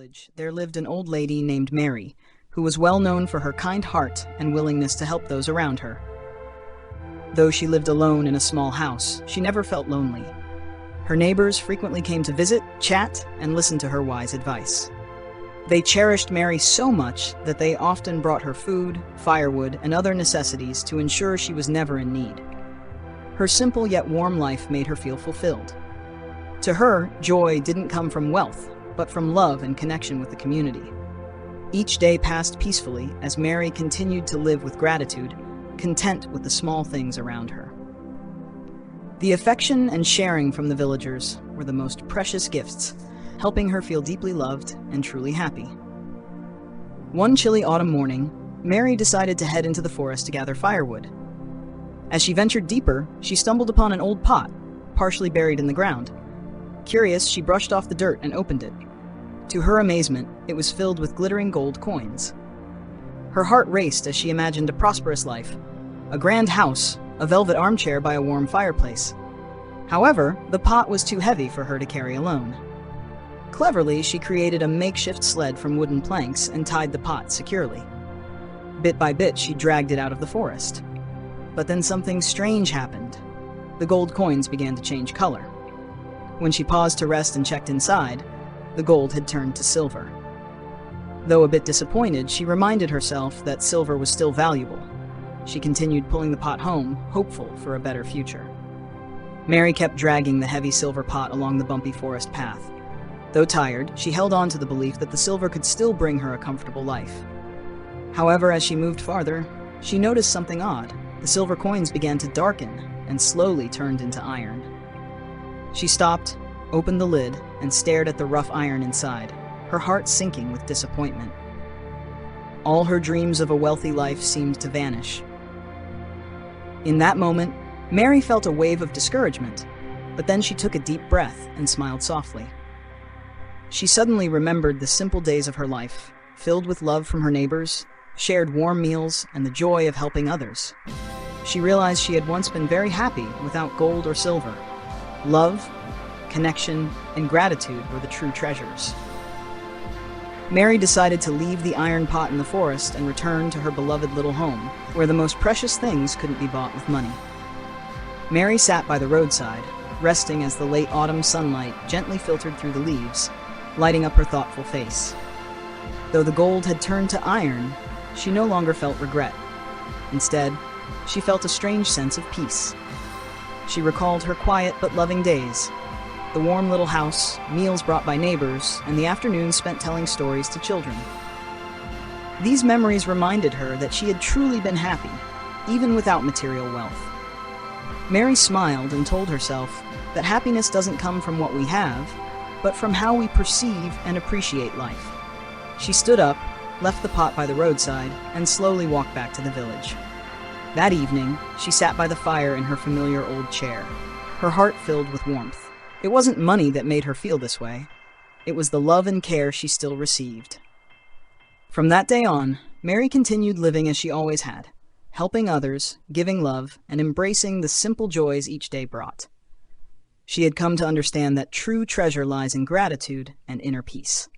village, there lived an old lady named Mary, who was well known for her kind heart and willingness to help those around her. Though she lived alone in a small house, she never felt lonely. Her neighbors frequently came to visit, chat, and listen to her wise advice. They cherished Mary so much that they often brought her food, firewood, and other necessities to ensure she was never in need. Her simple yet warm life made her feel fulfilled. To her, joy didn't come from wealth, but from love and connection with the community. Each day passed peacefully as Mary continued to live with gratitude, content with the small things around her. The affection and sharing from the villagers were the most precious gifts, helping her feel deeply loved and truly happy. One chilly autumn morning, Mary decided to head into the forest to gather firewood. As she ventured deeper, she stumbled upon an old pot, partially buried in the ground. Curious, she brushed off the dirt and opened it. To her amazement, it was filled with glittering gold coins. Her heart raced as she imagined a prosperous life, a grand house, a velvet armchair by a warm fireplace. However, the pot was too heavy for her to carry alone. Cleverly, she created a makeshift sled from wooden planks and tied the pot securely. Bit by bit, she dragged it out of the forest. But then something strange happened. The gold coins began to change color. When she paused to rest and checked inside, the gold had turned to silver. Though a bit disappointed, she reminded herself that silver was still valuable. She continued pulling the pot home, hopeful for a better future. Mary kept dragging the heavy silver pot along the bumpy forest path. Though tired, she held on to the belief that the silver could still bring her a comfortable life. However, as she moved farther, she noticed something odd. The silver coins began to darken and slowly turned into iron. She stopped, opened the lid, and stared at the rough iron inside, her heart sinking with disappointment. All her dreams of a wealthy life seemed to vanish. In that moment, Mary felt a wave of discouragement, but then she took a deep breath and smiled softly. She suddenly remembered the simple days of her life, filled with love from her neighbors, shared warm meals, and the joy of helping others. She realized she had once been very happy without gold or silver. Love, connection, and gratitude were the true treasures. Mary decided to leave the iron pot in the forest and return to her beloved little home, where the most precious things couldn't be bought with money. Mary sat by the roadside, resting as the late autumn sunlight gently filtered through the leaves, lighting up her thoughtful face. Though the gold had turned to iron, she no longer felt regret. Instead, she felt a strange sense of peace. She recalled her quiet but loving days, the warm little house, meals brought by neighbors, and the afternoons spent telling stories to children. These memories reminded her that she had truly been happy, even without material wealth. Mary smiled and told herself that happiness doesn't come from what we have, but from how we perceive and appreciate life. She stood up, left the pot by the roadside, and slowly walked back to the village. That evening, she sat by the fire in her familiar old chair, her heart filled with warmth. It wasn't money that made her feel this way. It was the love and care she still received. From that day on, Mary continued living as she always had, helping others, giving love, and embracing the simple joys each day brought. She had come to understand that true treasure lies in gratitude and inner peace.